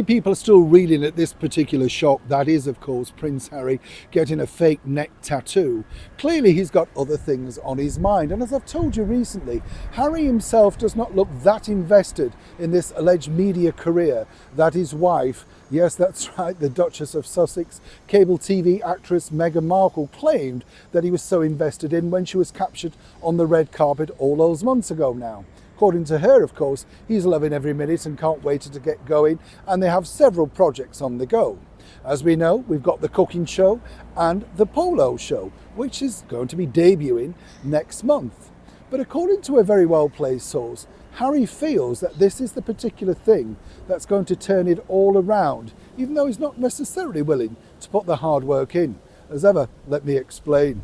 Many people are still reeling at this particular shock. That is, of course, Prince Harry getting a fake neck tattoo. Clearly, he's got other things on his mind. And as I've told you recently, Harry himself does not look that invested in this alleged media career that his wife, yes, that's right, the Duchess of Sussex, cable TV actress Meghan Markle, claimed that he was so invested in when she was captured on the red carpet all those months ago now. According to her, of course, he's loving every minute and can't wait to get going, and they have several projects on the go. As we know, we've got the cooking show and the polo show, which is going to be debuting next month. But according to a very well-placed source, Harry feels that this is the particular thing that's going to turn it all around, even though he's not necessarily willing to put the hard work in. As ever, let me explain.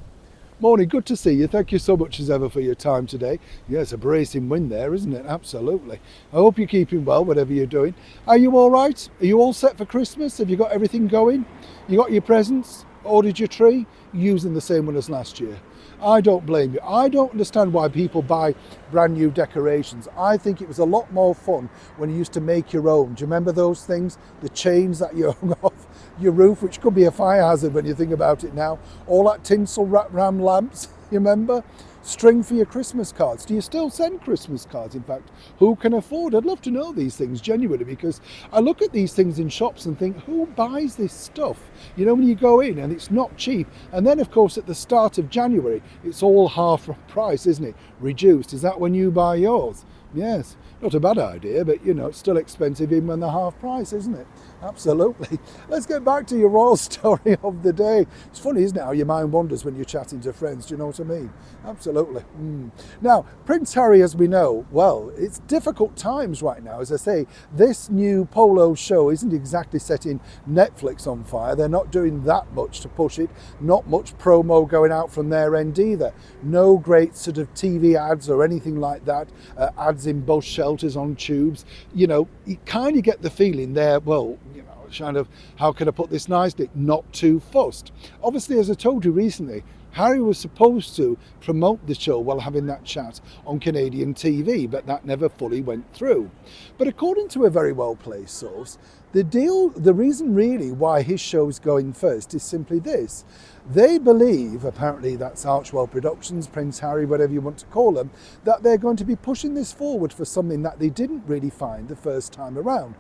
Morning, good to see you. Thank you so much as ever for your time today. Yes, a bracing wind there, isn't it? Absolutely. I hope you're keeping well, whatever you're doing. Are you all right? Are you all set for Christmas? Have you got everything going? You got your presents? Ordered your tree? Using the same one as last year? I don't blame you. I don't understand why people buy brand new decorations. I think it was a lot more fun when you used to make your own. Do you remember those things? The chains that you hung off your roof, which could be a fire hazard when you think about it now. All that tinsel wrap ram lamps, you remember? String for your Christmas cards. Do you still send Christmas cards? In fact, who can afford? I'd love to know these things genuinely, because I look at these things in shops and think, who buys this stuff? You know, when you go in and it's not cheap. And then, of course, at the start of January, it's all half price, isn't it? Reduced. Is that when you buy yours? Yes. Not a bad idea, but, you know, it's still expensive even when they're half price, isn't it? Absolutely. Let's get back to your royal story of the day. It's funny, isn't it, how your mind wanders when you're chatting to friends. Do you know what I mean? Absolutely. Now, Prince Harry, as we know, well, it's difficult times right now. As I say, this new polo show isn't exactly setting Netflix on fire. They're not doing that much to push it. Not much promo going out from their end either. No great sort of TV ads or anything like that. Ads in bus shelters, on tubes. You know, you kind of get the feeling they're, well, you know, kind of, how can I put this nicely, not too fussed. Obviously, as I told you recently, Harry was supposed to promote the show while having that chat on Canadian TV, but that never fully went through. But according to a very well-placed source, the reason really why his show's going first is simply this. They believe, apparently that's Archwell Productions, Prince Harry, whatever you want to call them, that they're going to be pushing this forward for something that they didn't really find the first time around.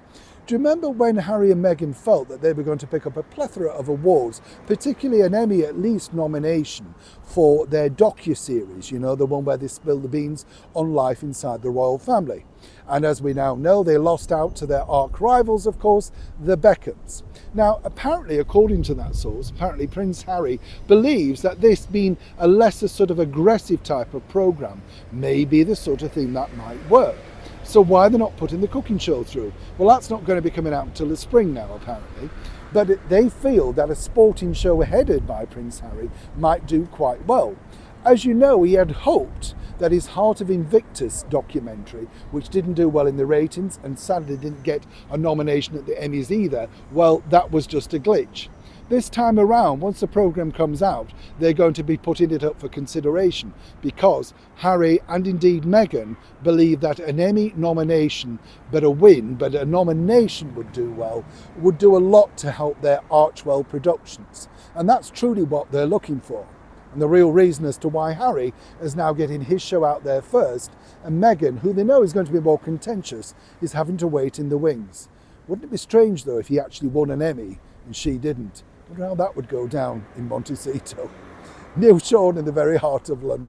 Do you remember when Harry and Meghan felt that they were going to pick up a plethora of awards, particularly an Emmy at least nomination for their docu-series, you know, the one where they spill the beans on life inside the royal family? And as we now know, they lost out to their arch rivals, of course, the Beckhams. Now, apparently, according to that source, apparently Prince Harry believes that this being a lesser sort of aggressive type of programme may be the sort of thing that might work. So why they're not putting the cooking show through? Well, that's not going to be coming out until the spring now, apparently. But they feel that a sporting show headed by Prince Harry might do quite well. As you know, he had hoped that his Heart of Invictus documentary, which didn't do well in the ratings and sadly didn't get a nomination at the Emmys either, well, that was just a glitch. This time around, once the programme comes out, they're going to be putting it up for consideration, because Harry and indeed Meghan believe that an Emmy nomination, but a nomination would do well, would do a lot to help their Archwell Productions. And that's truly what they're looking for. And the real reason as to why Harry is now getting his show out there first, and Meghan, who they know is going to be more contentious, is having to wait in the wings. Wouldn't it be strange, though, if he actually won an Emmy and she didn't? I wonder how that would go down in Montecito. Neil Sean in the very heart of London.